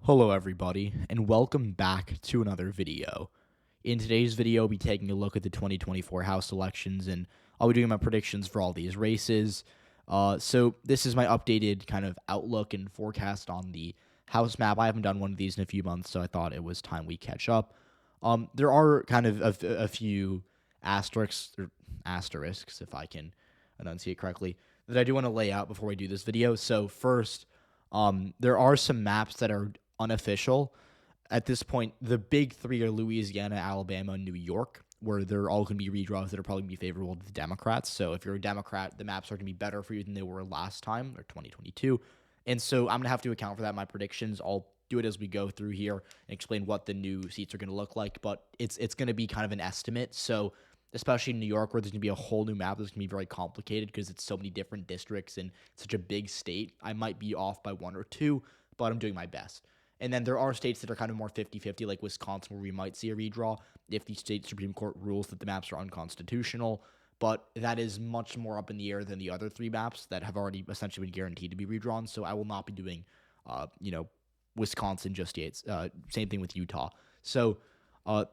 Hello everybody, and welcome back to another video. In today's video, I'll be taking a look at the 2024 House elections, and I'll be doing my predictions for all these races. So this is my updated kind of outlook and forecast on the House map. I haven't done one of these in a few months, so I thought it was time we catch up. There are kind of a few asterisks, if I can enunciate correctly, that I do want to lay out before we do this video. So first, there are some maps that are unofficial. At this point, the big three are Louisiana, Alabama, and New York, where they're all going to be redraws that are probably going to be favorable to the Democrats. So if you're a Democrat, the maps are going to be better for you than they were last time, or 2022. And so I'm going to have to account for that in my predictions. I'll do it as we go through here and explain what the new seats are going to look like, but it's going to be kind of an estimate. So especially in New York, where there's going to be a whole new map that's going to be very complicated because it's so many different districts and such a big state, I might be off by one or two, but I'm doing my best. And then there are states that are kind of more 50-50, like Wisconsin, where we might see a redraw if the state Supreme Court rules that the maps are unconstitutional. But that is much more up in the air than the other three maps that have already essentially been guaranteed to be redrawn. So I will not be doing, Wisconsin just yet. Same thing with Utah. So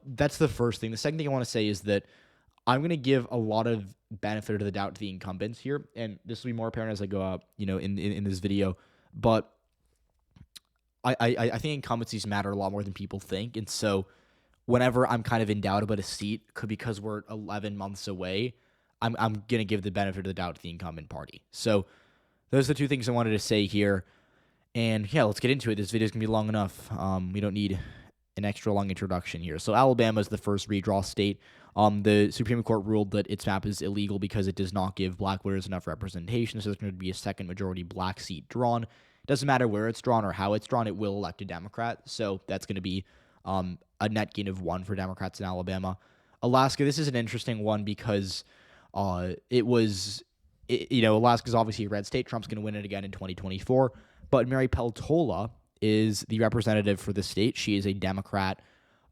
that's the first thing. The second thing I want to say is that I'm going to give a lot of benefit of the doubt to the incumbents here, and this will be more apparent as I go out, in this video. But I think incumbencies matter a lot more than people think, and so whenever I'm kind of in doubt about a seat, because we're 11 months away, I'm gonna give the benefit of the doubt to the incumbent party. So those are the two things I wanted to say here, and yeah, let's get into it. This video is gonna be long enough. We don't need an extra long introduction here. So Alabama is the first redraw state. The Supreme Court ruled that its map is illegal because it does not give black voters enough representation, so there's going to be a second majority black seat drawn. Doesn't matter where it's drawn or how it's drawn, it will elect a Democrat. So that's going to be a net gain of one for Democrats in Alabama. Alaska, this is an interesting one because Alaska's obviously a red state. Trump's going to win it again in 2024. But Mary Peltola is the representative for the state. She is a Democrat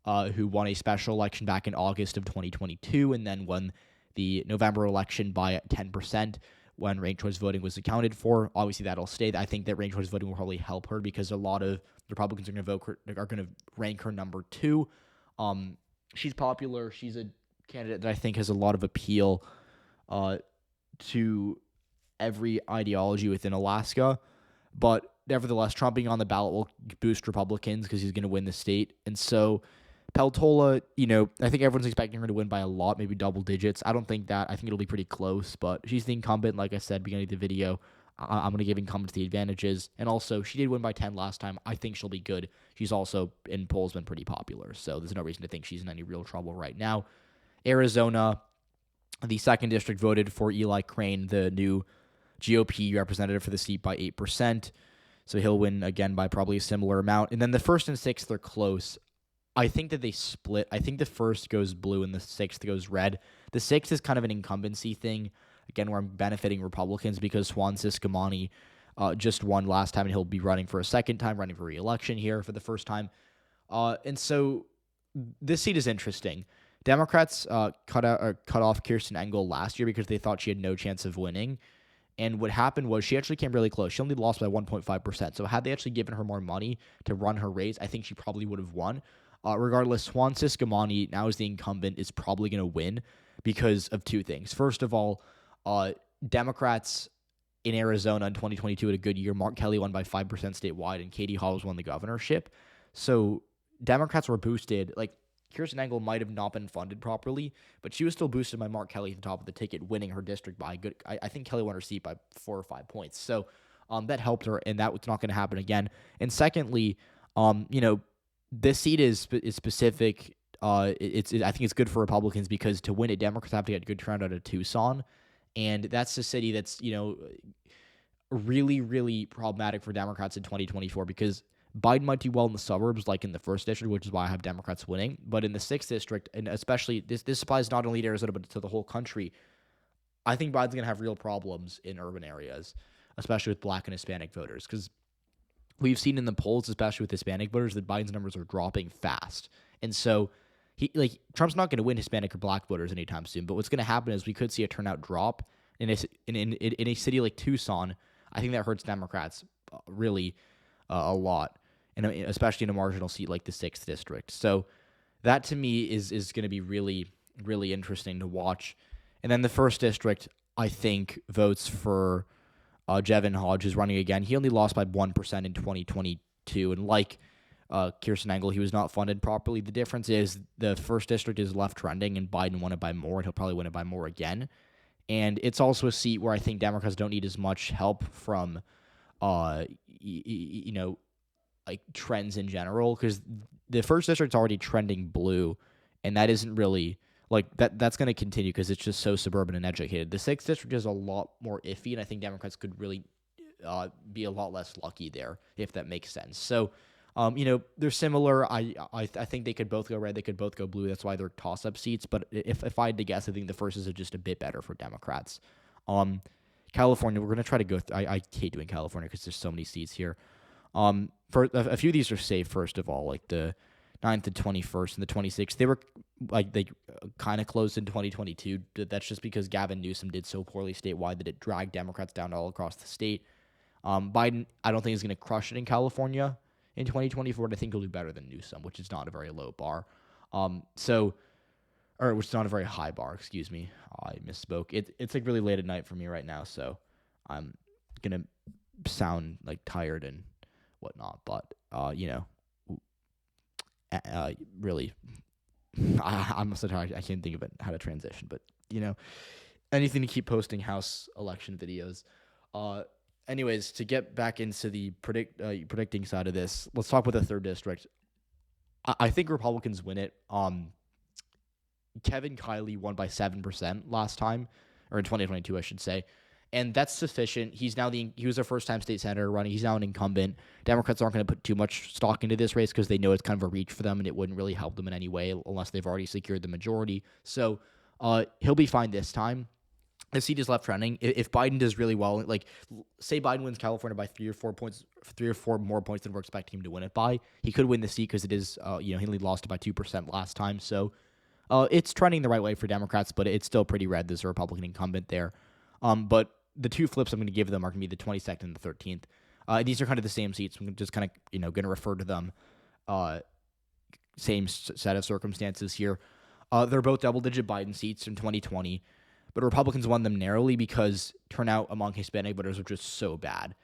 who won a special election back in August of 2022 and then won the November election by 10%. When ranked choice voting was accounted for. Obviously, that'll stay. I think that ranked choice voting will probably help her because a lot of Republicans are going to rank her number two. She's popular. She's a candidate that I think has a lot of appeal to every ideology within Alaska. But nevertheless, Trump being on the ballot will boost Republicans because he's going to win the state. And so Peltola, I think everyone's expecting her to win by a lot, maybe double digits. I don't think that. I think it'll be pretty close, but she's the incumbent. Like I said, beginning of the video, I'm going to give incumbents the advantages. And also, she did win by 10 last time. I think she'll be good. She's also, in polls, been pretty popular, so there's no reason to think she's in any real trouble right now. Arizona, the 2nd district voted for Eli Crane, the new GOP representative for the seat, by 8%. So he'll win again by probably a similar amount. And then the 1st and 6th are close. I think that they split. I think the 1st goes blue and the 6th goes red. The 6th is kind of an incumbency thing, again, where I'm benefiting Republicans because Juan Ciscomani just won last time, and he'll be running for a second time, running for re-election here for the first time. And so this seat is interesting. Democrats cut off Kirsten Engel last year because they thought she had no chance of winning. And what happened was she actually came really close. She only lost by 1.5%. So had they actually given her more money to run her race, I think she probably would have won. Regardless, Juan Ciscomani, now as the incumbent, is probably going to win because of two things. First of all, Democrats in Arizona in 2022 had a good year. Mark Kelly won by 5% statewide, and Katie Hobbs won the governorship. So Democrats were boosted. Like, Kirsten Engel might have not been funded properly, but she was still boosted by Mark Kelly at the top of the ticket, winning her district by a good. I think Kelly won her seat by 4 or 5 points. So that helped her, and that was not going to happen again. And secondly, this seat is specific. I think it's good for Republicans because to win it, Democrats have to get a good turnout out of Tucson, and that's a city that's really, really problematic for Democrats in 2024 because Biden might do well in the suburbs, like in the 1st district, which is why I have Democrats winning. But in the 6th district, and especially this applies not only to Arizona but to the whole country, I think Biden's gonna have real problems in urban areas, especially with Black and Hispanic voters, because we've seen in the polls, especially with Hispanic voters, that Biden's numbers are dropping fast. And so Trump's not going to win Hispanic or Black voters anytime soon. But what's going to happen is we could see a turnout drop in a city like Tucson. I think that hurts Democrats really a lot. and especially in a marginal seat like the 6th district. So that to me is going to be really, really interesting to watch. And then the 1st district, I think, votes for Jevin Hodge, who's running again. He only lost by 1% in 2022, and like Kirsten Engel, he was not funded properly. The difference is the 1st district is left trending, and Biden won it by more, and he'll probably win it by more again. And it's also a seat where I think Democrats don't need as much help from, like trends in general, because the 1st district's already trending blue, and that isn't really like that. That's going to continue because it's just so suburban and educated. The 6th district is a lot more iffy, and I think Democrats could really be a lot less lucky there, if that makes sense. So, they're similar. I think they could both go red. They could both go blue. That's why they're toss-up seats. But if I had to guess, I think the 1st is just a bit better for Democrats. California, we're going to try to go I hate doing California because there's so many seats here. For a few of these are safe, first of all, like the 9th and 21st and the 26th. They were like they kind of closed in 2022. That's just because Gavin Newsom did so poorly statewide that it dragged Democrats down all across the state. Biden, I don't think is going to crush it in California in 2024, and I think he'll do better than Newsom, which is not a very low bar. Which is not a very high bar, excuse me. I misspoke. It's like really late at night for me right now, so I'm going to sound like tired and whatnot, but, really, I'm so tired. I can't think of how to transition, but, anything to keep posting House election videos. Anyways, to get back into the predicting side of this, let's talk about the 3rd district. I think Republicans win it. Kevin Kiley won by 7% last time, or in 2022, I should say, and that's sufficient. He was a first-time state senator running. He's now an incumbent. Democrats aren't going to put too much stock into this race because they know it's kind of a reach for them, and it wouldn't really help them in any way unless they've already secured the majority. So he'll be fine this time. The seat is left trending. If Biden does really well, like say Biden wins California by 3 or 4 more points than we're expecting him to win it by, he could win the seat because it is, he only lost it by 2% last time. So it's trending the right way for Democrats, but it's still pretty red. There's a Republican incumbent there. But the two flips I'm going to give them are going to be the 22nd and the 13th. These are kind of the same seats. I'm just kind of, going to refer to them. Same set of circumstances here. They're both double-digit Biden seats in 2020. But Republicans won them narrowly because turnout among Hispanic voters was just so bad.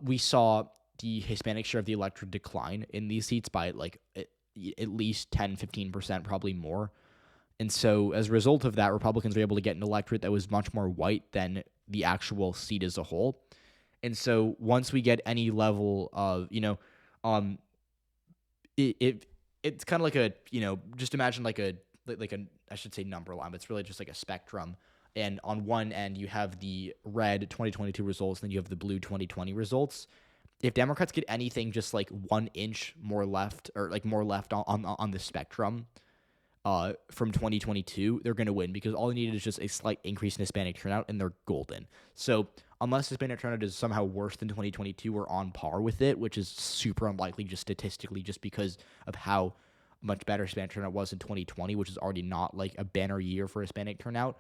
We saw the Hispanic share of the electorate decline in these seats by like at least 10, 15%, probably more. And so as a result of that, Republicans were able to get an electorate that was much more white than the actual seat as a whole. And so once we get any level of, it's kind of like a, just imagine like a I should say number line, but it's really just like a spectrum. And on one end, you have the red 2022 results, then you have the blue 2020 results. If Democrats get anything just like 1 inch more left, or like more left on the spectrum from 2022, they're going to win because all they needed is just a slight increase in Hispanic turnout, and they're golden. So unless Hispanic turnout is somehow worse than 2022 or on par with it, which is super unlikely just statistically, just because of how much better Hispanic turnout was in 2020, which is already not like a banner year for Hispanic turnout,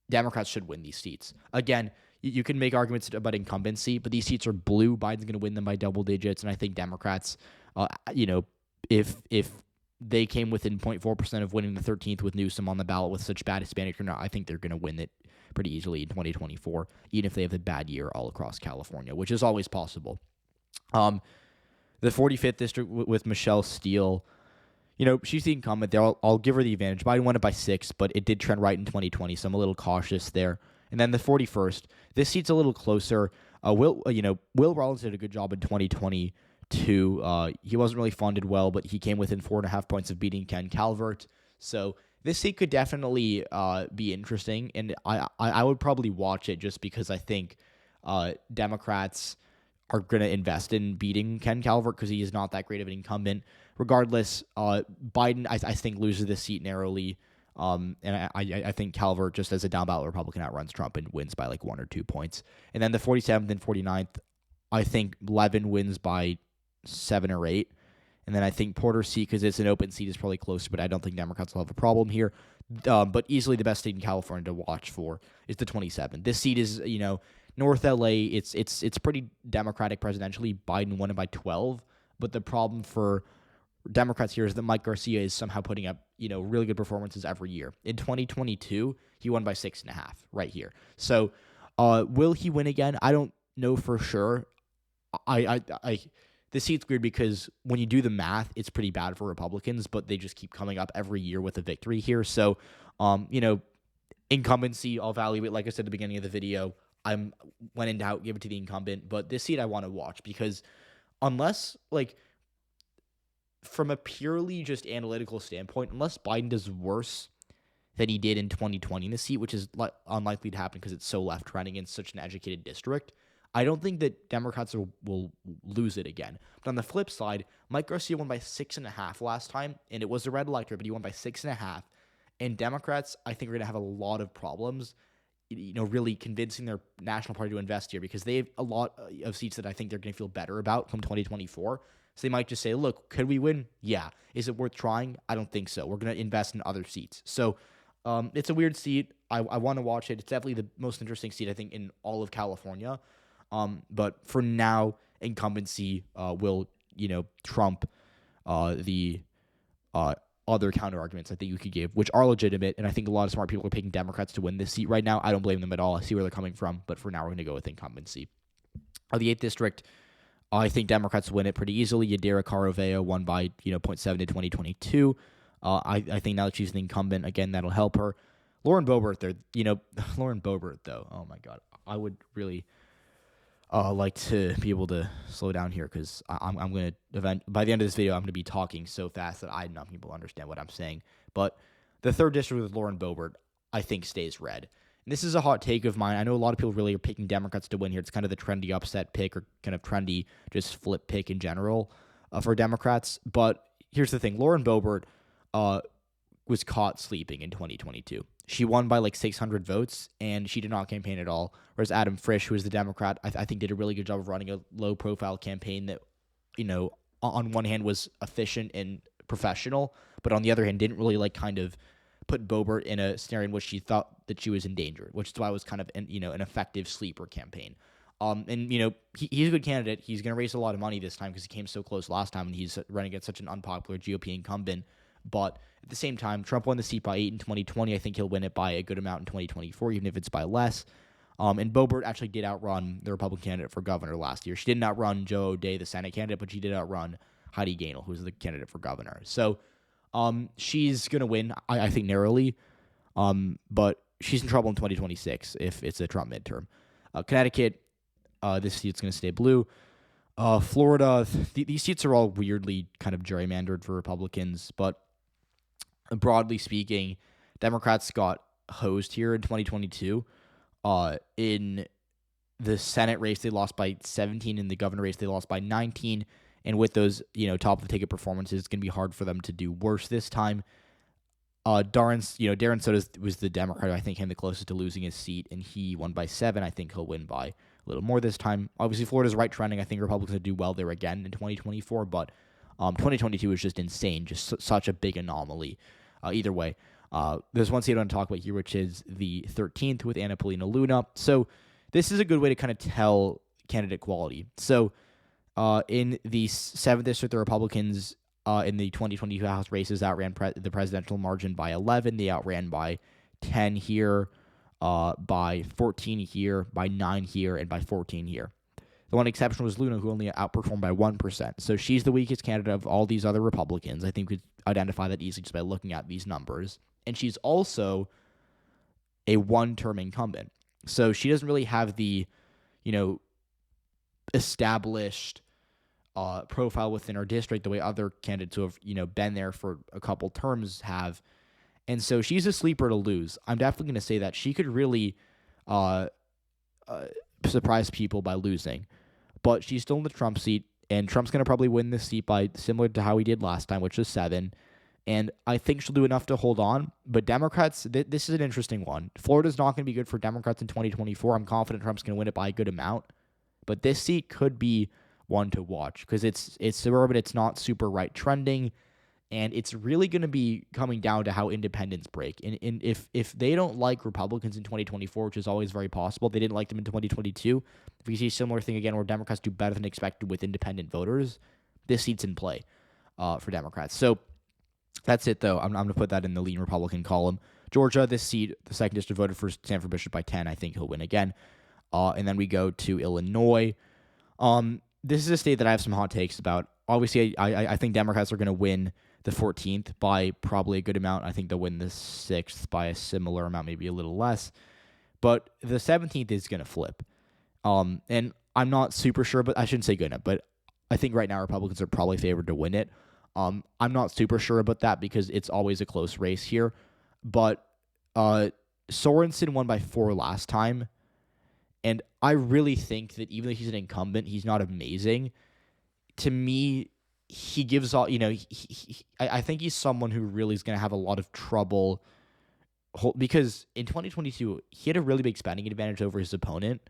Democrats should win these seats. Again, you can make arguments about incumbency, but these seats are blue. Biden's going to win them by double digits, and I think Democrats, if they came within 0.4% of winning the 13th with Newsom on the ballot with such bad Hispanic turnout, I think they're going to win it pretty easily in 2024, even if they have a bad year all across California, which is always possible. The 45th district with Michelle Steele, she's the incumbent there. I'll give her the advantage. Biden won it by 6, but it did trend right in 2020, so I'm a little cautious there. And then the 41st, this seat's a little closer. Will Rollins did a good job in 2022. He wasn't really funded well, but he came within 4.5 points of beating Ken Calvert. So this seat could definitely be interesting, and I would probably watch it just because I think Democrats are going to invest in beating Ken Calvert because he is not that great of an incumbent. Regardless, Biden, I think, loses this seat narrowly. And I think Calvert, just as a down-ballot Republican, outruns Trump and wins by like 1 or 2 points. And then the 47th and 49th, I think Levin wins by 7 or 8. And then I think Porter's seat, because it's an open seat, is probably closer, but I don't think Democrats will have a problem here. But easily the best state in California to watch for is the 27th. This seat is, North LA, it's pretty Democratic presidentially. Biden won it by 12, but the problem for Democrats here is that Mike Garcia is somehow putting up, really good performances every year. In 2022, he won by 6.5 right here. So, will he win again? I don't know for sure. This seat's weird because when you do the math, it's pretty bad for Republicans, but they just keep coming up every year with a victory here. So, incumbency, I'll evaluate. Like I said at the beginning of the video, when in doubt, give it to the incumbent. But this seat I want to watch because unless, from a purely just analytical standpoint, unless Biden does worse than he did in 2020 in the seat, which is unlikely to happen because it's so left-trending in such an educated district, I don't think that Democrats will lose it again. But on the flip side, Mike Garcia won by 6.5 last time, and it was a red electorate, but he won by 6.5. And Democrats, I think, are going to have a lot of problems, really convincing their national party to invest here because they have a lot of seats that I think they're going to feel better about come 2024. So they might just say, look, could we win? Yeah. Is it worth trying? I don't think so. We're going to invest in other seats. So it's a weird seat. I want to watch it. It's definitely the most interesting seat, I think, in all of California. But for now, incumbency will, trump the other counter arguments I think you could give, which are legitimate. And I think a lot of smart people are picking Democrats to win this seat right now. I don't blame them at all. I see where they're coming from. But for now, we're going to go with incumbency. The 8th district, I think Democrats win it pretty easily. Yadira Caraveo won by, 0.7 to 2022. I think now that she's the incumbent, again, that'll help her. Lauren Boebert, Lauren Boebert, though, oh my God, I would really like to be able to slow down here because I'm going to, by the end of this video, I'm going to be talking so fast that I'm not able to understand what I'm saying. But the 3rd district with Lauren Boebert, I think, stays red. And this is a hot take of mine. I know a lot of people really are picking Democrats to win here. It's kind of the trendy upset pick or kind of trendy just flip pick in general for Democrats. But here's the thing. Lauren Boebert was caught sleeping in 2022. She won by 600 votes, and she did not campaign at all. Whereas Adam Frisch, who is the Democrat, I think did a really good job of running a low-profile campaign that, on one hand was efficient and professional, but on the other hand didn't really kind of put Boebert in a scenario in which she thought that she was in danger, which is why it was kind of an effective sleeper campaign. He's a good candidate. He's going to raise a lot of money this time because he came so close last time, and he's running against such an unpopular GOP incumbent. But at the same time, Trump won the seat by 8 in 2020. I think he'll win it by a good amount in 2024, even if it's by less. And Boebert actually did outrun the Republican candidate for governor last year. She didn't outrun Joe O'Dea, the Senate candidate, but she did outrun Heidi Gaynell, who was the candidate for governor. So she's going to win, I think, narrowly. But she's in trouble in 2026 if it's a Trump midterm. Connecticut, this seat's going to stay blue. Florida, these seats are all weirdly kind of gerrymandered for Republicans, but broadly speaking, Democrats got hosed here in 2022. In the Senate race, they lost by 17. In the governor race, they lost by 19. And with those, top of the ticket performances, it's going to be hard for them to do worse this time. Darren Soto was the Democrat who I think came the closest to losing his seat, and he won by 7. I think he'll win by a little more this time. Obviously, Florida's right trending. I think Republicans will do well there again in 2024, but 2022 was just insane, just such a big anomaly. Either way, there's one seat I want to talk about here, which is the 13th with Anna Paulina Luna. So this is a good way to kind of tell candidate quality. So in the 7th district, the Republicans in the 2022 House races outran the presidential margin by 11. They outran by 10 here, by 14 here, by 9 here, and by 14 here. The one exception was Luna, who only outperformed by 1%. So she's the weakest candidate of all these other Republicans. I think we could identify that easily just by looking at these numbers. And she's also a one-term incumbent. So she doesn't really have the, established profile within our district the way other candidates who have, been there for a couple terms have. And so she's a sleeper to lose. I'm definitely going to say that she could really surprise people by losing. But she's still in the Trump seat, and Trump's going to probably win this seat by similar to how he did last time, which was 7. And I think she'll do enough to hold on. But Democrats, this is an interesting one. Florida's not going to be good for Democrats in 2024. I'm confident Trump's going to win it by a good amount. But this seat could be one to watch because it's suburban. It's not super right trending. And it's really going to be coming down to how independents break. And if they don't like Republicans in 2024, which is always very possible, they didn't like them in 2022. If we see a similar thing again where Democrats do better than expected with independent voters, this seat's in play for Democrats. So that's it, though. I'm going to put that in the lean Republican column. Georgia, this seat, the 2nd district voted for Sanford Bishop by 10. I think he'll win again. And then we go to Illinois. This is a state that I have some hot takes about. Obviously, I think Democrats are going to win the 14th by probably a good amount. I think they'll win the 6th by a similar amount, maybe a little less. But the 17th is going to flip. And I'm not super sure, but I shouldn't say good enough. But I think right now Republicans are probably favored to win it. I'm not super sure about that because it's always a close race here. But Sorensen won by 4 last time. And I really think that even though he's an incumbent, he's not amazing. To me, he gives all, I think he's someone who really is going to have a lot of trouble because in 2022, he had a really big spending advantage over his opponent.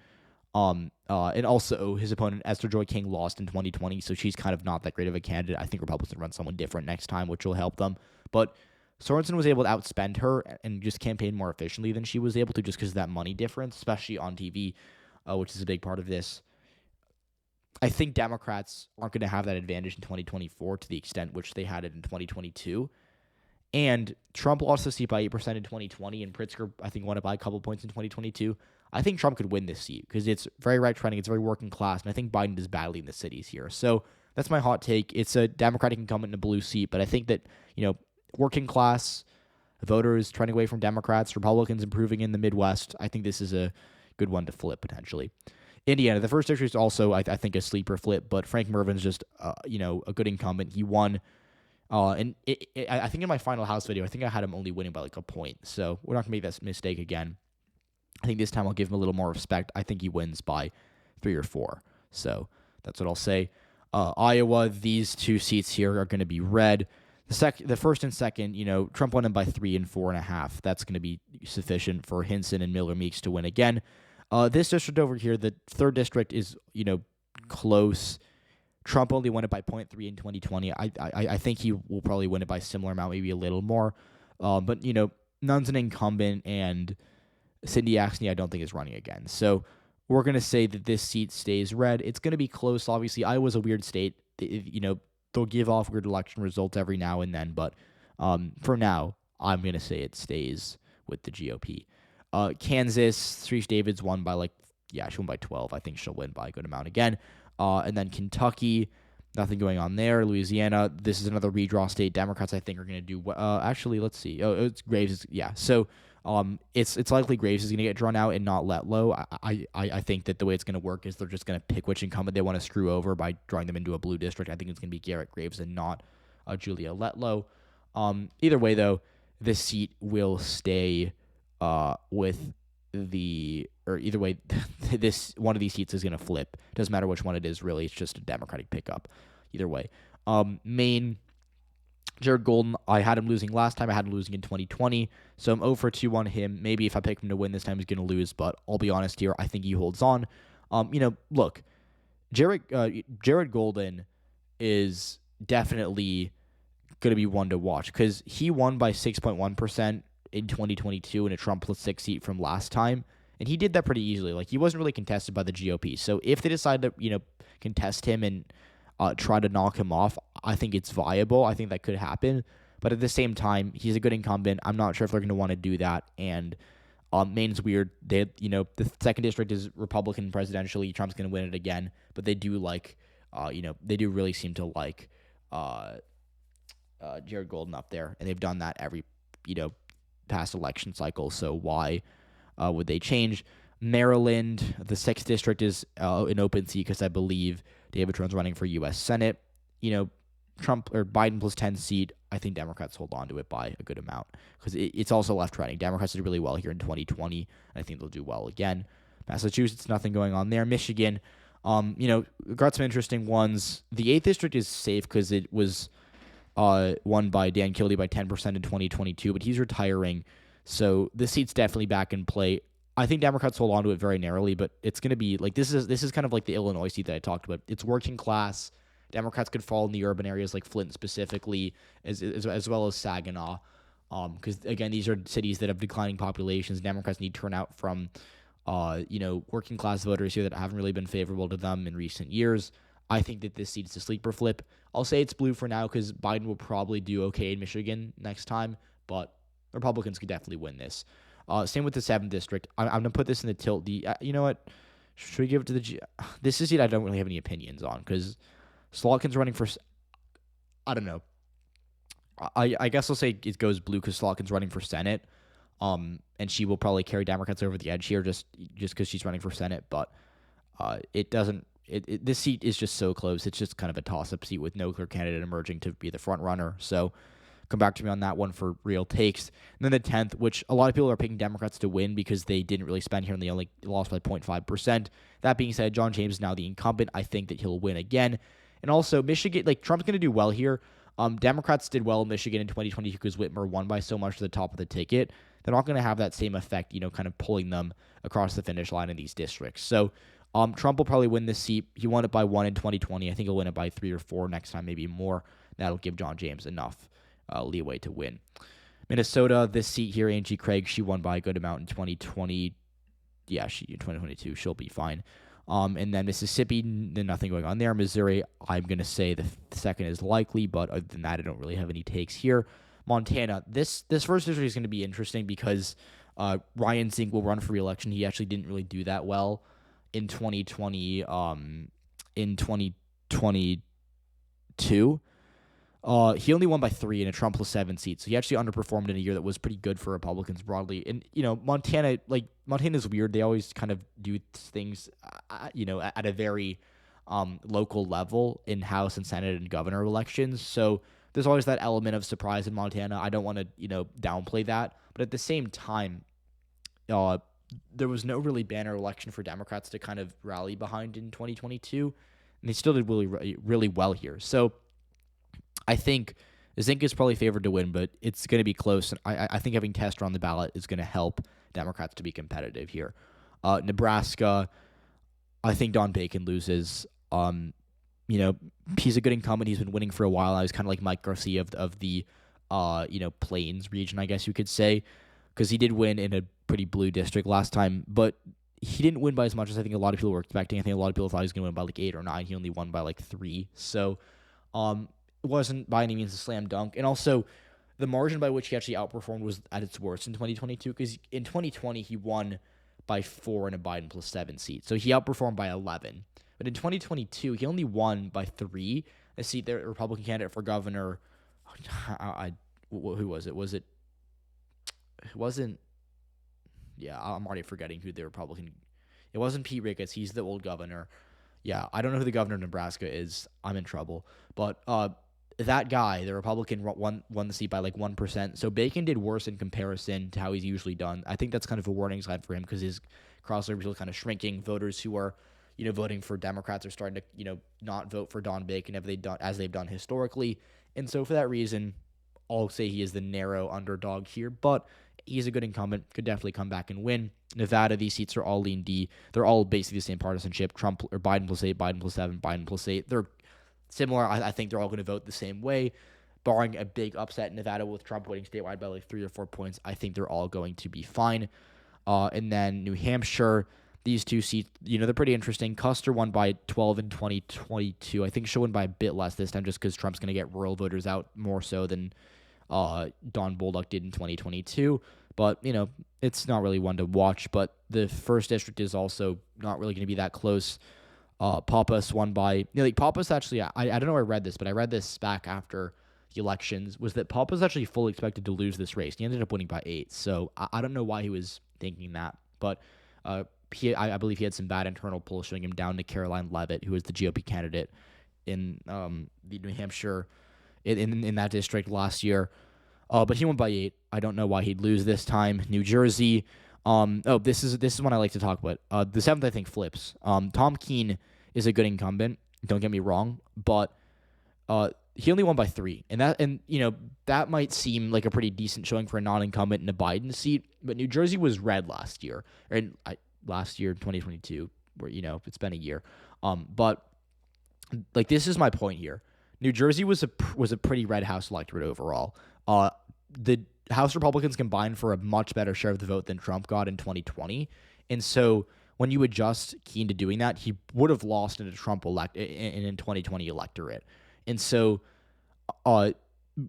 And also his opponent, Esther Joy King, lost in 2020, so she's kind of not that great of a candidate. I think Republicans will run someone different next time, which will help them. But Sorensen was able to outspend her and just campaign more efficiently than she was able to just because of that money difference, especially on TV, which is a big part of this. I think Democrats aren't going to have that advantage in 2024 to the extent which they had it in 2022. And Trump lost the seat by 8% in 2020, and Pritzker, I think, won it by a couple points in 2022. I think Trump could win this seat because it's very right-trending, it's very working class, and I think Biden does badly in the cities here. So that's my hot take. It's a Democratic incumbent in a blue seat, but I think that, working class voters trending away from Democrats, Republicans improving in the Midwest, I think this is a good one to flip potentially. Indiana, the 1st district is also, I think, a sleeper flip, but Frank Mervin's just, a good incumbent. He won. I think in my final House video, I think I had him only winning by like a point. So we're not going to make that mistake again. I think this time I'll give him a little more respect. I think he wins by 3 or 4. So that's what I'll say. Iowa, these 2 seats here are going to be red. The first and second, Trump won them by 3 and 4.5. That's going to be sufficient for Hinson and Miller Meeks to win again. This district over here, the 3rd district is, close. Trump only won it by 0.3 in 2020. I think he will probably win it by a similar amount, maybe a little more. But, Nunn's an incumbent, and Cindy Axne I don't think is running again. So we're going to say that this seat stays red. It's going to be close, obviously. Iowa's a weird state. They'll give off weird election results every now and then. But for now, I'm going to say it stays with the GOP. Kansas, Therese Davids won by she won by 12. I think she'll win by a good amount again. And then Kentucky, nothing going on there. Louisiana, this is another redraw state. Democrats, I think, are going to do actually, let's see. Oh, it's Graves. Yeah. So it's likely Graves is going to get drawn out and not Letlow. I think that the way it's going to work is they're just going to pick which incumbent they want to screw over by drawing them into a blue district. I think it's going to be Garrett Graves and not Julia Letlow. Either way, though, this seat will stay with either way, this one of these seats is going to flip. Doesn't matter which one it is, really. It's just a Democratic pickup. Either way. Maine, Jared Golden, I had him losing last time. I had him losing in 2020. So I'm 0 for 2 on him. Maybe if I pick him to win this time, he's going to lose. But I'll be honest here. I think he holds on. Look, Jared Golden is definitely going to be one to watch because he won by 6.1% in 2022 in a Trump plus 6 seat from last time. And he did that pretty easily. He wasn't really contested by the GOP. So if they decide to, contest him and try to knock him off, I think it's viable. I think that could happen. But at the same time, he's a good incumbent. I'm not sure if they're going to want to do that. And Maine's weird. They, the 2nd district is Republican presidentially. Trump's going to win it again. But they do they do really seem to like Jared Golden up there. And they've done that every, past election cycle. So why would they change? Maryland, the 6th district is an open seat because I believe David Trone's running for U.S. Senate. Trump or Biden plus 10 seat, I think Democrats hold on to it by a good amount because it's also left-trending. Democrats did really well here in 2020, and I think they'll do well again. Massachusetts, nothing going on there. Michigan, got some interesting ones. The 8th district is safe because it was won by Dan Kildee by 10% in 2022, but he's retiring, so this seat's definitely back in play. I think Democrats hold on to it very narrowly, but it's going to be this is kind of like the Illinois seat that I talked about. It's working class. Democrats could fall in the urban areas like Flint specifically, as well as Saginaw. Because again, these are cities that have declining populations. Democrats need turnout from, working class voters here that haven't really been favorable to them in recent years. I think that this seat is a sleeper flip. I'll say it's blue for now because Biden will probably do okay in Michigan next time, but Republicans could definitely win this. Same with the 7th district. I'm going to put this in the tilt. You know what? Should we give it to the This is it I don't really have any opinions on because Slotkin's running for, I don't know. I guess I'll say it goes blue because Slotkin's running for Senate. And she will probably carry Democrats over the edge here just because she's running for Senate. But it doesn't. This seat is just so close. It's just kind of a toss-up seat with no clear candidate emerging to be the front runner. So come back to me on that one for real takes. And then the 10th, which a lot of people are picking Democrats to win because they didn't really spend here and they only lost by 0.5%. That being said, John James is now the incumbent. I think that he'll win again. And also, Michigan, Trump's going to do well here. Democrats did well in Michigan in 2020 because Whitmer won by so much to the top of the ticket. They're not going to have that same effect, kind of pulling them across the finish line in these districts. So Trump will probably win this seat. He won it by 1 in 2020. I think he'll win it by 3 or 4 next time, maybe more. That'll give John James enough leeway to win. Minnesota, this seat here, Angie Craig, she won by a good amount in 2020. Yeah, in 2022, she'll be fine. And then Mississippi, nothing going on there. Missouri, I'm going to say the second is likely, but other than that, I don't really have any takes here. Montana, this first district is going to be interesting because Ryan Zink will run for re-election. He actually didn't really do that well in 2020. In 2022, he only won by 3 in a Trump plus 7 seat. So he actually underperformed in a year that was pretty good for Republicans broadly. And, Montana's weird. They always kind of do things, at a very local level in House and Senate and governor elections. So there's always that element of surprise in Montana. I don't want to, downplay that. But at the same time, there was no really banner election for Democrats to kind of rally behind in 2022. And they still did really, really well here. So I think Zink is probably favored to win, but it's going to be close. And I think having Tester on the ballot is going to help Democrats to be competitive here. Nebraska, I think Don Bacon loses. He's a good incumbent. He's been winning for a while. I was kind of like Mike Garcia of the Plains region, I guess you could say, because he did win in a pretty blue district last time, but he didn't win by as much as I think a lot of people were expecting. I think a lot of people thought he was going to win by 8 or 9. He only won by 3. So, it wasn't by any means a slam dunk. And also, the margin by which he actually outperformed was at its worst in 2022, because in 2020, he won by 4 in a Biden plus 7 seat. So he outperformed by 11. But in 2022, he only won by 3. A seat, the Republican candidate for governor, who was it? It wasn't, I'm already forgetting who the Republican, it wasn't Pete Ricketts. He's the old governor. Yeah, I don't know who the governor of Nebraska is. I'm in trouble. But that guy, the Republican, won the seat by 1%. So Bacon did worse in comparison to how he's usually done. I think that's kind of a warning sign for him because his crossover is kind of shrinking. Voters who are, voting for Democrats are starting to, not vote for Don Bacon as they've done historically. And so for that reason, I'll say he is the narrow underdog here. But he's a good incumbent, could definitely come back and win. Nevada, these seats are all lean D. They're all basically the same partisanship. Trump or Biden plus 8, Biden plus 7, Biden plus 8. They're similar. I think they're all going to vote the same way, barring a big upset in Nevada with Trump winning statewide by 3 or 4 points. I think they're all going to be fine. And then New Hampshire, these 2 seats, they're pretty interesting. Custer won by 12 in 2022. I think she'll win by a bit less this time just because Trump's going to get rural voters out more so than Don Bolduc did in 2022. But, it's not really one to watch. But the first district is also not really going to be that close. Pappas won by, Pappas actually, I don't know where I read this, but I read this back after the elections, was that Pappas actually fully expected to lose this race. He ended up winning by 8. So I don't know why he was thinking that. But I believe he had some bad internal polls showing him down to Caroline Leavitt, who is the GOP candidate in the New Hampshire, in that district last year. But he won by 8. I don't know why he'd lose this time. New Jersey. This is one I like to talk about. The 7th, I think, flips. Tom Keene is a good incumbent. Don't get me wrong, but he only won by 3, and that might seem like a pretty decent showing for a non-incumbent in a Biden seat. But New Jersey was red last year, 2022, where it's been a year. But like this is my point here. New Jersey was a pretty red House electorate overall. The House Republicans combined for a much better share of the vote than Trump got in 2020, and so when you adjust Keene to doing that, he would have lost in a Trump in 2020 electorate, and so uh,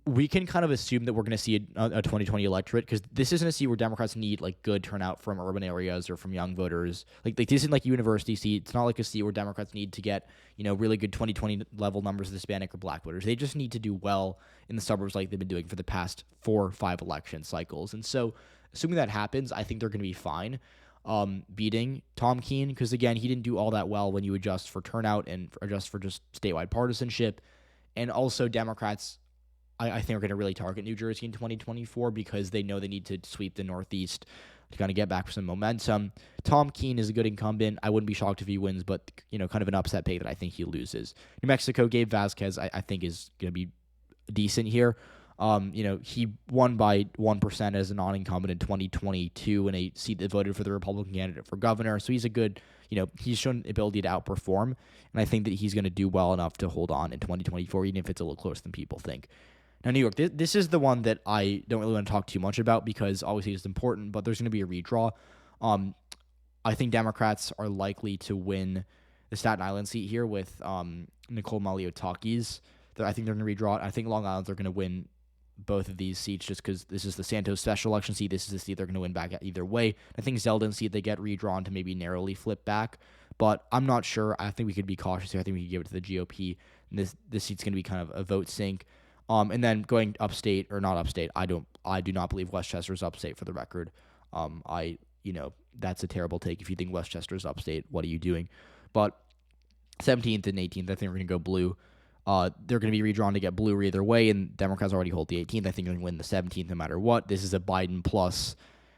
we can kind of assume that we're going to see a 2020 electorate because this isn't a seat where Democrats need like good turnout from urban areas or from young voters. Like this isn't like a university seat. It's not like a seat where Democrats need to get really good 2020 level numbers of Hispanic or Black voters. They just need to do well in the suburbs like they've been doing for the past 4 or 5 election cycles. And so, assuming that happens, I think they're going to be fine beating Tom Keene because again, he didn't do all that well when you adjust for turnout and adjust for just statewide partisanship. And also, Democrats, I think, are going to really target New Jersey in 2024 because they know they need to sweep the Northeast to kind of get back some momentum. Tom Keene is a good incumbent. I wouldn't be shocked if he wins, but, kind of an upset pick that I think he loses. New Mexico, Gabe Vasquez, I think is going to be decent here. He won by 1% as a non-incumbent in 2022 in a seat that voted for the Republican candidate for governor. So he's a good, he's shown ability to outperform. And I think that he's going to do well enough to hold on in 2024, even if it's a little closer than people think. Now, New York, this is the one that I don't really want to talk too much about because obviously it's important, but there's going to be a redraw. I think Democrats are likely to win the Staten Island seat here with Nicole Maliotakis. I think they're going to redraw it. I think Long Island's are going to win both of these seats just because this is the Santos special election seat. This is the seat they're going to win back at either way. I think Zeldin seat they get redrawn to maybe narrowly flip back, but I'm not sure. I think we could be cautious here. I think we could give it to the GOP. And this seat's going to be kind of a vote sink. And then going upstate or not upstate, I do not believe Westchester is upstate for the record. That's a terrible take. If you think Westchester is upstate, what are you doing? But 17th and 18th, I think we're going to go blue. They're going to be redrawn to get blue either way, and Democrats already hold the 18th. I think they're going to win the 17th no matter what. This is a Biden plus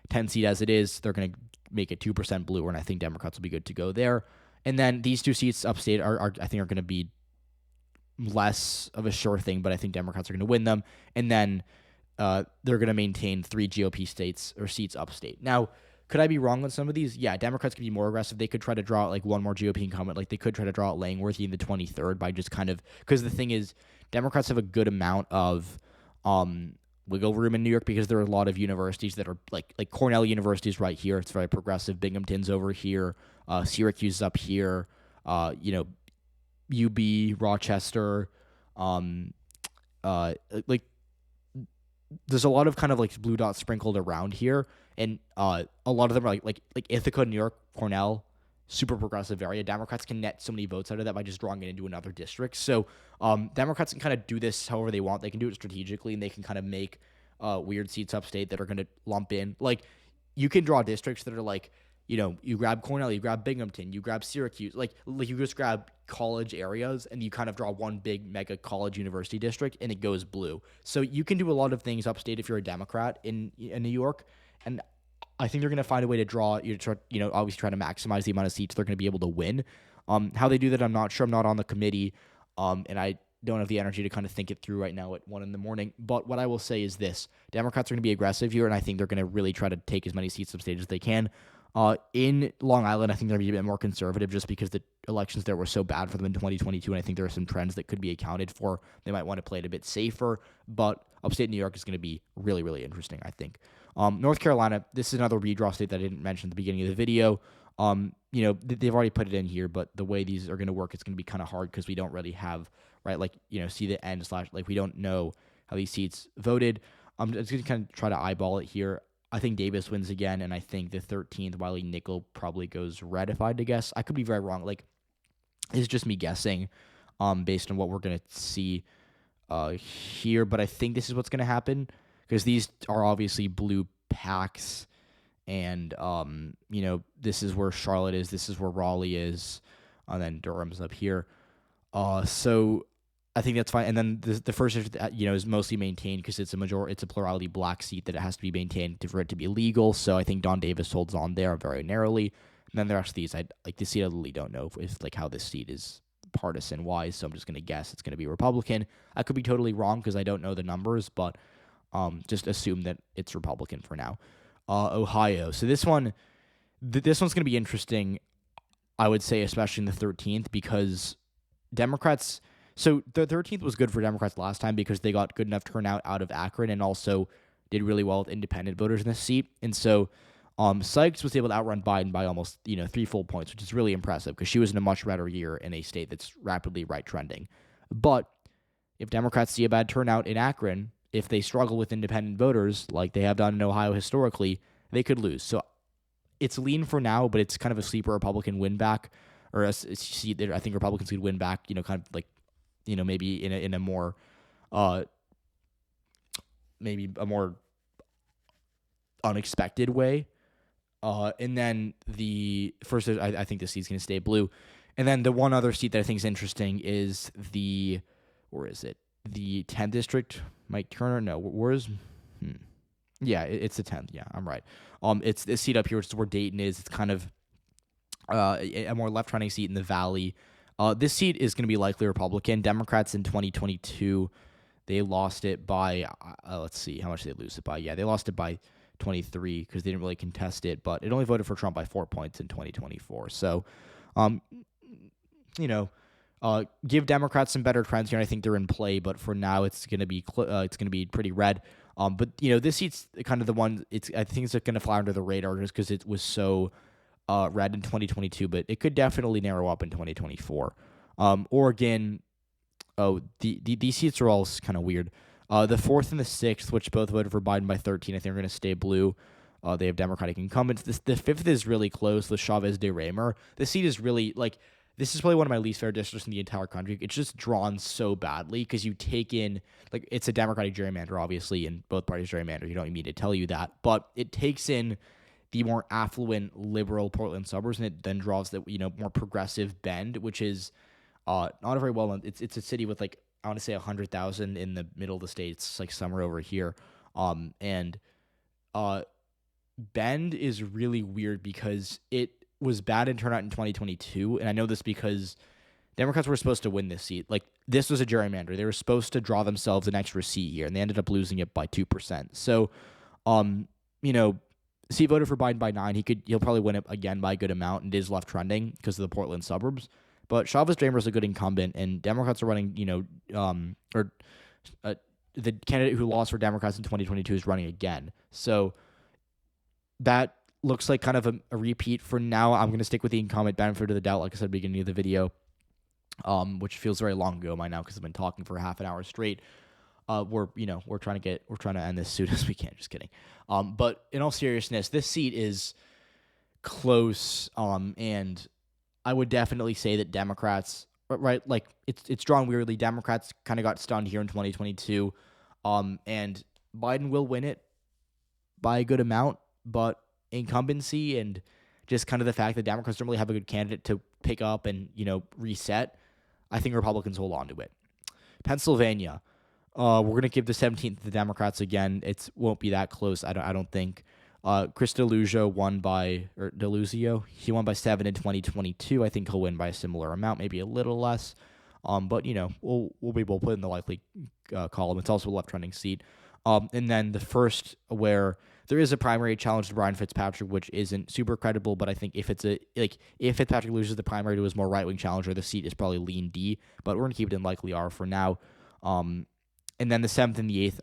10 seat as it is. They're going to make it 2% bluer, and I think Democrats will be good to go there. And then these two seats upstate are I think are going to be less of a sure thing, but I think Democrats are going to win them. And then they're going to maintain 3 GOP states or seats upstate. Now, could I be wrong on some of these? Yeah, Democrats could be more aggressive. They could try to draw out like one more GOP incumbent. Like they could try to draw out Langworthy in the 23rd by just kind of because the thing is, Democrats have a good amount of wiggle room in New York because there are a lot of universities that are like Cornell University is right here. It's very progressive. Binghamton's over here. Syracuse is up here. UB, Rochester. There's a lot of kind of like blue dots sprinkled around here. And a lot of them are like Ithaca, New York, Cornell, super progressive area. Democrats can net so many votes out of that by just drawing it into another district. So Democrats can kind of do this however they want. They can do it strategically, and they can kind of make weird seats upstate that are going to lump in. Like you can draw districts that are like, you grab Cornell, you grab Binghamton, you grab Syracuse. Like you just grab college areas, and you kind of draw one big mega college university district, and it goes blue. So you can do a lot of things upstate if you're a Democrat in New York. And I think they're going to find a way to draw, obviously try to maximize the amount of seats they're going to be able to win. How they do that, I'm not sure. I'm not on the committee, and I don't have the energy to kind of think it through right now at 1 a.m. But what I will say is this. Democrats are going to be aggressive here, and I think they're going to really try to take as many seats upstate as they can. In Long Island, I think they're going to be a bit more conservative just because the elections there were so bad for them in 2022, and I think there are some trends that could be accounted for. They might want to play it a bit safer, but upstate New York is going to be really, really interesting, I think. North Carolina, this is another redraw state that I didn't mention at the beginning of the video. They've already put it in here, but the way these are going to work, it's going to be kind of hard because we don't really have, right, see the end / we don't know how these seats voted. I'm just going to kind of try to eyeball it here. I think Davis wins again, and I think the 13th, Wiley Nickel probably goes red if I had to guess. I could be very wrong. It's just me guessing based on what we're going to see here, but I think this is what's going to happen because these are obviously blue packs, and, this is where Charlotte is, this is where Raleigh is, and then Durham's up here. So I think that's fine. And then the first, is mostly maintained because it's a plurality black seat that it has to be maintained for it to be legal. So I think Don Davis holds on there very narrowly. And then the rest of these, I really don't know if how this seat is partisan wise. So I'm just going to guess it's going to be Republican. I could be totally wrong because I don't know the numbers, but just assume that it's Republican for now. Ohio. So this one's going to be interesting, I would say, especially in the 13th, because Democrats. So the 13th was good for Democrats last time because they got good enough turnout out of Akron and also did really well with independent voters in this seat. And so Sykes was able to outrun Biden by almost 3 full points, which is really impressive because she was in a much better year in a state that's rapidly right trending. But if Democrats see a bad turnout in Akron, if they struggle with independent voters like they have done in Ohio historically, they could lose. So it's lean for now, but it's kind of a sleeper Republican win back, or a seat that I think Republicans could win back. Kind of like, maybe in a more, maybe a more unexpected way. And then the first, I think the seat's going to stay blue. And then the one other seat that I think is interesting is where is it? The 10th district, Mike Turner. No, where's, yeah, it's the 10th. Yeah, I'm right. It's this seat up here, which is where Dayton is. It's kind of a more left-trending seat in the Valley. This seat is going to be likely Republican. Democrats in 2022, they lost it by, let's see, how much did they lose it by? Yeah, they lost it by 23 because they didn't really contest it, but it only voted for Trump by 4 points in 2024. So, give Democrats some better trends here. And I think they're in play, but for now it's going to be pretty red. But this seat's kind of the one. I think it's going to fly under the radar just because it was so red in 2022, but it could definitely narrow up in 2024. Oregon. These seats are all kind of weird. The 4th and the 6th, which both voted for Biden by 13, I think are going to stay blue. They have Democratic incumbents. The 5th is really close with Chavez de Raymer. The seat is really, this is probably one of my least favorite districts in the entire country. It's just drawn so badly because you take in, it's a Democratic gerrymander, obviously, and both parties gerrymander. You don't need me to tell you that. But it takes in the more affluent, liberal Portland suburbs, and it then draws the, more progressive Bend, which is not a very well known. It's a city with, I want to say 100,000 in the middle of the state. It's somewhere over here. And Bend is really weird because it was bad in turnout in 2022. And I know this because Democrats were supposed to win this seat. This was a gerrymander. They were supposed to draw themselves an extra seat here, and they ended up losing it by 2%. So, seat voted for Biden by 9. He'll probably win it again by a good amount, and it is left trending because of the Portland suburbs. But Chavez Dramer is a good incumbent, and Democrats are running, the candidate who lost for Democrats in 2022 is running again. So that looks like kind of a repeat. For now, I'm going to stick with the incumbent, benefit of the doubt, like I said at the beginning of the video, which feels very long ago by now because I've been talking for half an hour straight. We're trying to end this as soon as we can. Just kidding. But in all seriousness, this seat is close, and I would definitely say that Democrats, right, it's drawn weirdly. Democrats kind of got stunned here in 2022, and Biden will win it by a good amount, but incumbency and just kind of the fact that Democrats don't really have a good candidate to pick up and, reset, I think Republicans hold on to it. Pennsylvania, we're going to give the 17th to the Democrats again. It won't be that close, I don't think. Chris Deluzio he won by 7 in 2022. I think he'll win by a similar amount, maybe a little less. But we'll be able to put in the likely column. It's also a left trending seat. And then the first, where there is a primary challenge to Brian Fitzpatrick, which isn't super credible, but I think if Fitzpatrick loses the primary to his more right wing challenger, the seat is probably lean D. But we're gonna keep it in likely R for now. And then the 7th and the 8th.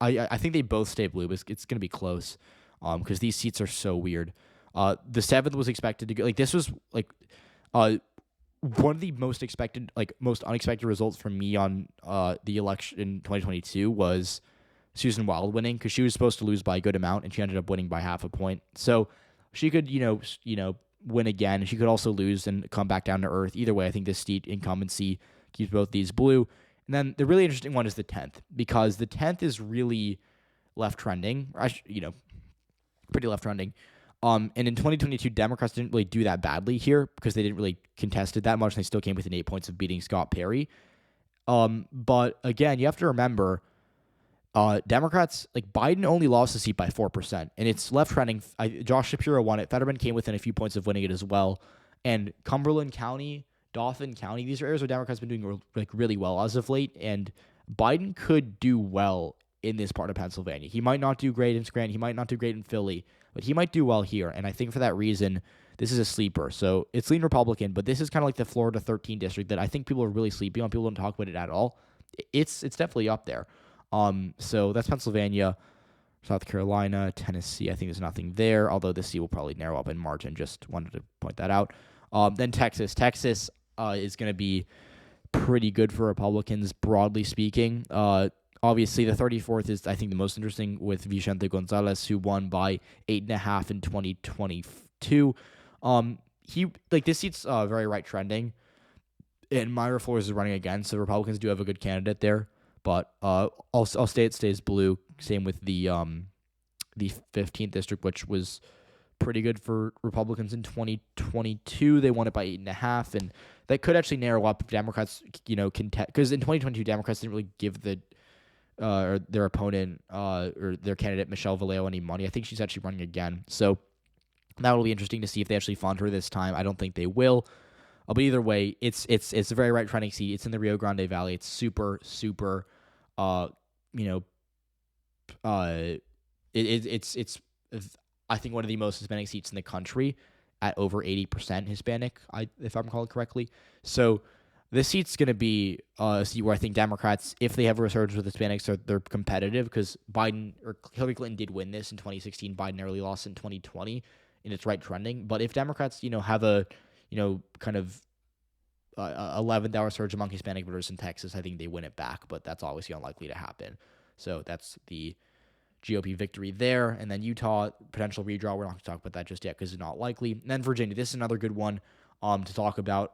I think they both stay blue, but it's going to be close because these seats are so weird. The 7th was expected to go. This was one of the most unexpected results from me on the election in 2022 was Susan Wild winning because she was supposed to lose by a good amount and she ended up winning by half a point. So she could win again. She could also lose and come back down to earth. Either way, I think this seat incumbency keeps both these blue. And then the really interesting one is the 10th, because the 10th is really left trending, pretty left trending. And in 2022, Democrats didn't really do that badly here because they didn't really contest it that much. And they still came within 8 points of beating Scott Perry. But again, you have to remember, Democrats, Biden only lost the seat by 4%, and it's left trending. Josh Shapiro won it. Fetterman came within a few points of winning it as well. And Cumberland County, Dauphin County, these are areas where Democrats have been doing really well as of late, and Biden could do well in this part of Pennsylvania. He might not do great in Scranton, he might not do great in Philly, but he might do well here. And I think for that reason, this is a sleeper. So it's lean Republican, but this is kind of like the Florida 13 district that I think people are really sleeping on. People don't talk about it at all. It's definitely up there. So that's Pennsylvania, South Carolina, Tennessee. I think there's nothing there, although the seat will probably narrow up in margin. Just wanted to point that out. Then Texas. Texas is going to be pretty good for Republicans, broadly speaking. Obviously, the 34th is, I think, the most interesting with Vicente Gonzalez, who won by 8.5 in 2022. This seat's very right trending, and Myra Flores is running again, so Republicans do have a good candidate there. But I'll say it stays blue. Same with the 15th district, which was pretty good for Republicans in 2022. They won it by 8.5, and that could actually narrow up if Democrats, contest. Because in 2022, Democrats didn't really give or their opponent or their candidate Michelle Vallejo any money. I think she's actually running again, so that will be interesting to see if they actually fund her this time. I don't think they will. But either way, it's a very right trending seat. It's in the Rio Grande Valley. It's super it's I think one of the most Hispanic seats in the country at over 80% Hispanic, if I'm recalling correctly. So this seat's going to be a seat where I think Democrats, if they have a resurgence with Hispanics, they're competitive, because Biden or Hillary Clinton did win this in 2016. Biden narrowly lost in 2020, and it's right trending. But if Democrats, have a, kind of 11th hour surge among Hispanic voters in Texas, I think they win it back, but that's obviously unlikely to happen. So that's the GOP victory there. And then Utah, potential redraw. We're not going to talk about that just yet because it's not likely. And then Virginia, this is another good one to talk about.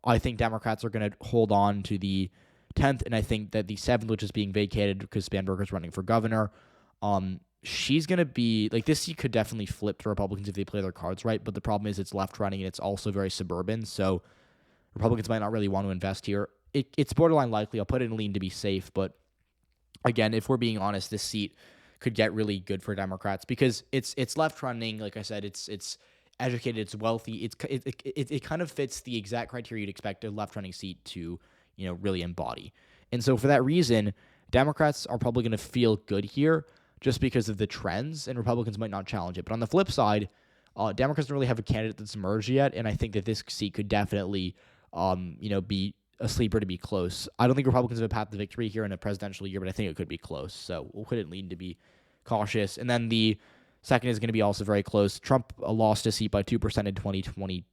I think Democrats are going to hold on to the 10th, and I think that the 7th, which is being vacated because Spanberger's running for governor, she's going to be, this seat could definitely flip to Republicans if they play their cards right, but the problem is it's left running and it's also very suburban, so Republicans might not really want to invest here. It's borderline likely. I'll put it in lean to be safe, but again, if we're being honest, this seat could get really good for Democrats because it's left running. Like I said, it's educated, it's wealthy. It kind of fits the exact criteria you'd expect a left running seat to really embody. And so for that reason, Democrats are probably going to feel good here just because of the trends, and Republicans might not challenge it. But on the flip side, Democrats don't really have a candidate that's emerged yet, and I think that this seat could definitely be a sleeper to be close. I don't think Republicans have a path to victory here in a presidential year, but I think it could be close. So we'll put it lean to be cautious. And then the second is going to be also very close. Trump lost a seat by 2% in 2020.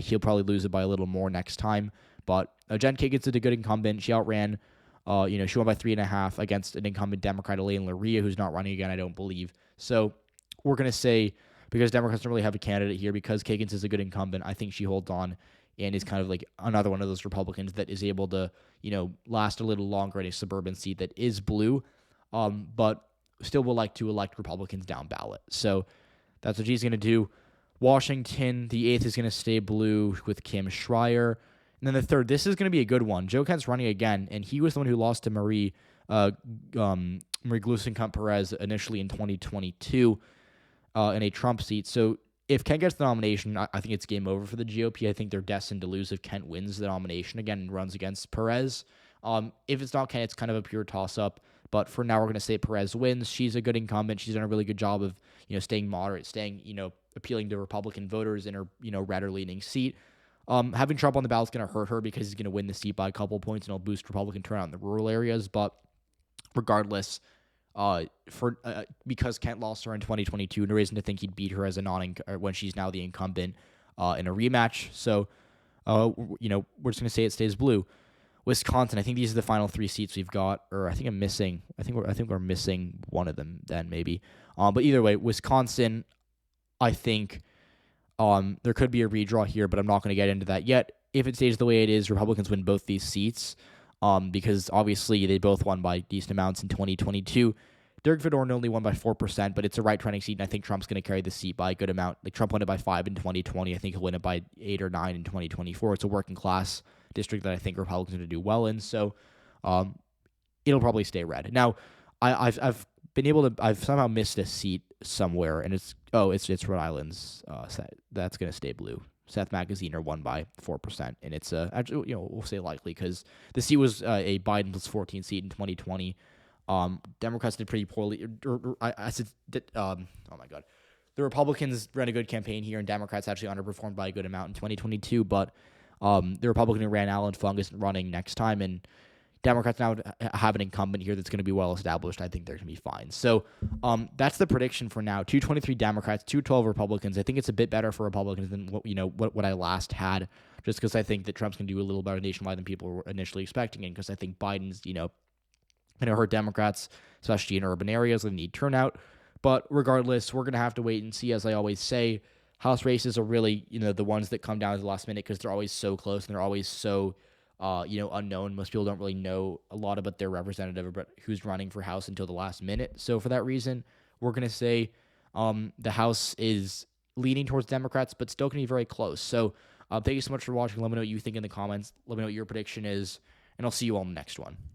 He'll probably lose it by a little more next time. But Jen Kagan's did a good incumbent. She outran, she won by 3.5 against an incumbent Democrat, Elaine Luria, who's not running again, I don't believe. So we're going to say, because Democrats don't really have a candidate here, because Kagan's is a good incumbent, I think she holds on and is kind of like another one of those Republicans that is able to, last a little longer in a suburban seat that is blue, but still will like to elect Republicans down ballot. So that's what she's going to do. Washington, the 8th is going to stay blue with Kim Schreier. And then the 3rd, this is going to be a good one. Joe Kent's running again, and he was the one who lost to Marie Gluesenkamp-Perez initially in 2022 in a Trump seat. So if Kent gets the nomination, I think it's game over for the GOP. I think they're destined to lose if Kent wins the nomination again and runs against Perez. If it's not Kent, it's kind of a pure toss-up. But for now, we're going to say Perez wins. She's a good incumbent. She's done a really good job of, staying moderate, staying, appealing to Republican voters in her, redder leaning seat. Having Trump on the ballot is going to hurt her because he's going to win the seat by a couple of points and it'll boost Republican turnout in the rural areas. But regardless, because Kent lost her in 2022, no reason to think he'd beat her as a when she's now the incumbent in a rematch. So, we're just going to say it stays blue. Wisconsin, I think these are the final 3 seats we've got, or I think I'm missing. I think we're missing one of them then maybe. But either way, Wisconsin, I think there could be a redraw here, but I'm not going to get into that yet. If it stays the way it is, Republicans win both these seats because obviously they both won by decent amounts in 2022. Derek Van Orden only won by 4%, but it's a right trending seat, and I think Trump's going to carry the seat by a good amount. Like Trump won it by 5 in 2020. I think he'll win it by 8 or 9 in 2024. It's a working class district that I think Republicans are going to do well in, so it'll probably stay red. Now, I've somehow missed a seat somewhere, and it's Rhode Island's that's going to stay blue. Seth Magaziner won by 4%, and it's actually, we'll say likely because the seat was a Biden plus 14 seat in 2020. Democrats did pretty poorly. Oh my God, the Republicans ran a good campaign here, and Democrats actually underperformed by a good amount in 2022. But the Republican who ran, Alan Fung, isn't running next time, and Democrats now have an incumbent here that's going to be well established. I think they're going to be fine. So that's the prediction for now. 223 Democrats, 212 Republicans. I think it's a bit better for Republicans than what I last had, just because I think that Trump's going to do a little better nationwide than people were initially expecting, and because I think Biden's going to hurt Democrats, especially in urban areas that need turnout. But regardless, we're going to have to wait and see. As I always say, House races are really the ones that come down to the last minute because they're always so close and they're always so unknown. Most people don't really know a lot about their representative or who's running for House until the last minute. So for that reason, we're going to say the House is leaning towards Democrats, but still going to be very close. So thank you so much for watching. Let me know what you think in the comments. Let me know what your prediction is, and I'll see you all in the next one.